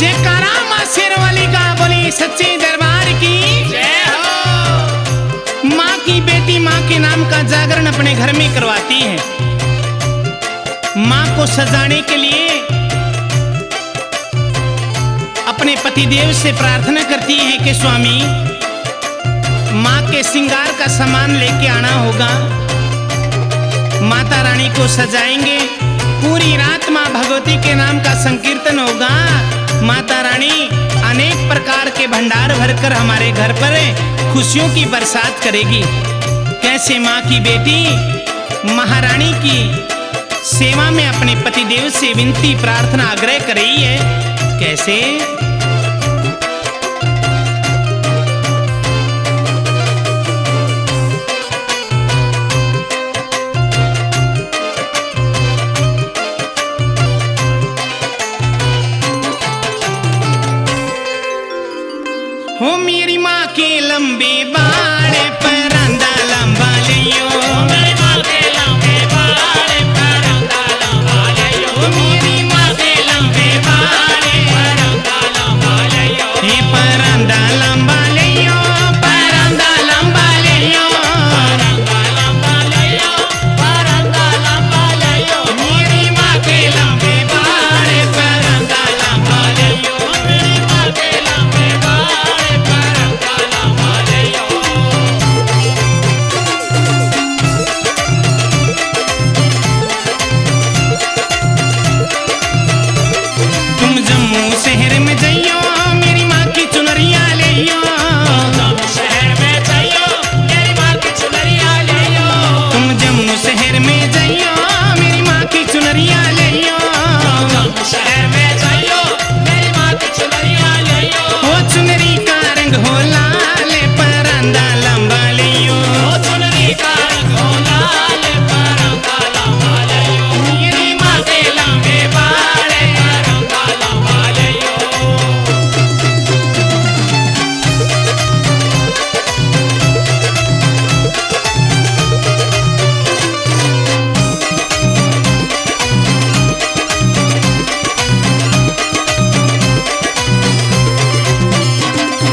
जयकारा मां शेरवाली का, बोली सच्चे दरबार की जय हो। माँ की बेटी माँ के नाम का जागरण अपने घर में करवाती है। माँ को सजाने के लिए अपने पतिदेव से प्रार्थना करती है कि स्वामी माँ के श्रृंगार का सामान लेके आना होगा। माता रानी को सजाएंगे, पूरी रात माँ भगवती के नाम का संकीर्तन होगा। माता रानी अनेक प्रकार के भंडार भरकर हमारे घर पर खुशियों की बरसात करेगी। कैसे माँ की बेटी महारानी की सेवा में अपने पतिदेव से विनती प्रार्थना आग्रह कर रही है। कैसे? हो मेरी माँ के लंबे बाल परंदा लंबा लियो, मेरी माँ के लंबे बाल परंदा लंबा लियो, मेरी माँ के लंबे बाल परंदा लंबा लियो, हे परंदा लंबा लियो, परंदा लंबा लियो, परंदा लंबा लियो, परंदा लंबा लियो, मेरी माँ के लंबे बाल परंदा लंबा लियो, मेरी माँ के लंबे बाल शहर में जाइयो, मेरी माँ की चुनरिया लियो, शहर में जाइयो, मेरी माँ की चुनरिया लियो, तुम जम्मू शहर में जाइयो, मेरी माँ की चुनरिया लियो, शहर में जाइयो, मेरी माँ की चुनरिया लियो, वो चुनरी का रंग हो लाल परंदा लंबा लियो, वो चुनरी का रंग हो लाल परंदा लंबा लियो, मेरी माँ के लंबे बाल परंदा लंबा लियो।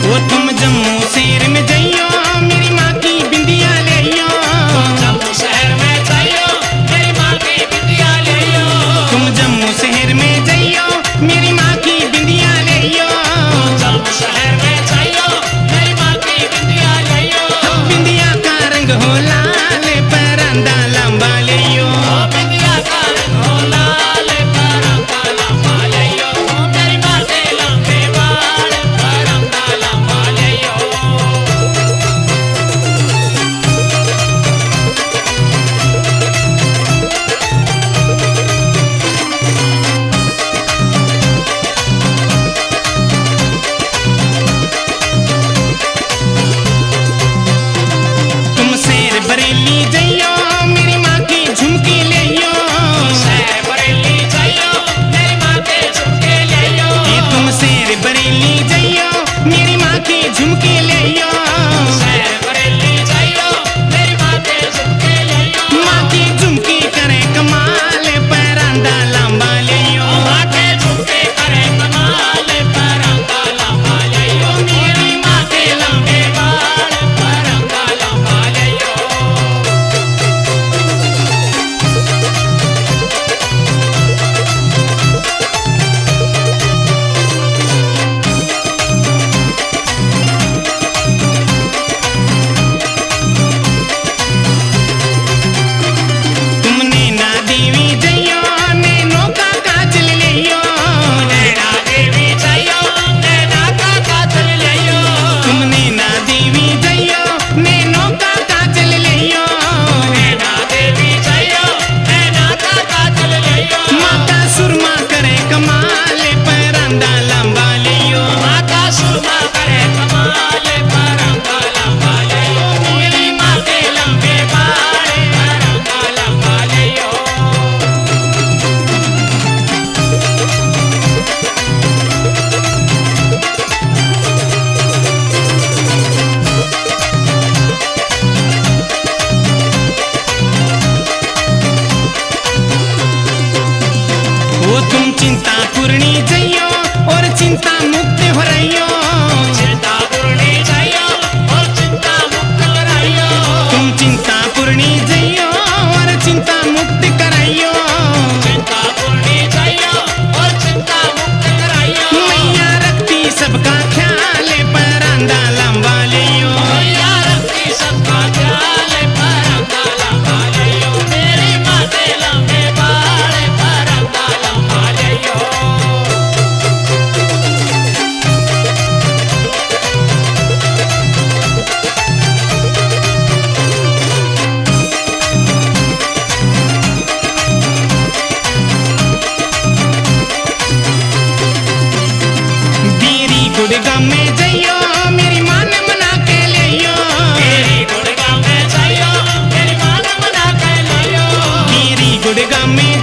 वो तुम जम्मू शहर में जाइयो, मेरी माँ की बिंदिया लियो, जम्मू शहर में जाइयो, मेरी माँ की बिंदिया लियो, तुम जम्मू शहर में जाइयो, मेरी माँ की बिंदिया लियो, जम्मू शहर में जाइयो, मेरी माँ की बिंदिया लियो, बिंदिया का रंग हो लाल परंदा लंबा लियो, बिंदिया का रंग हो लाल परंदा लंबा लियो, मेरी माँ के लंबे बाल परंदा लंबा लियो। तुम शेर बरेली जाइयो, मेरी माँ की झुमकी लियो, शेर बरेली जाइयो, मेरी माँ के झुमके लियो, तुम शेर बरेली जाइयो, मेरी माँ की झुमकी लियो, शेर बरेली जाइयो, मेरी माँ के झुमके लियो, माँ की झुमकी करे कमाल परंदा लंबा लियो, माँ के झुमके करे कमाल परंदा लंबा लियो, मेरी माँ के लंबे बाल परंदा लंबा लियो। तुमने ना देवी जाइयो, नैनो का काजल लियो, नैना देवी जाइयो, नैना का काजल लियो, तुमने ना देवी जाइयो, नैनो का काजल लियो, नैना देवी जाइयो, नैना का काजल लियो, माता सुरमा करे कमाल परंदा लंबा लियो, माता सुरमा करे कमाल परंदा लंबा लियो, मेरी माँ के लंबे बाल परंदा लंबा लियो। वो तुम चिंता पूर्णी जाइयो और चिंता मुक्त हो रहियो, चिंता पूर्णी जइयो और चिंता मुक्त कराइयो। तुम चिंता पूर्णी जइयो और चिंता मुक्त कराइयो। चिंता पूर्णी जइयो और चिंता मुक्त कराइयो। मैया रखती सबका ख्याल परांदा लंबा लियो, मैया रखती सबका ख्याल परांदा लंबा लियो। मेरी माते लंबे बाल परांदा लंबा लियो। बीरी गुड़गांव में जइयो मेरी माँ ने मना के लियो, मेरी गुड़गांव में जइयो मेरी मां ने मना के लियो। बीरी गुड़गांव में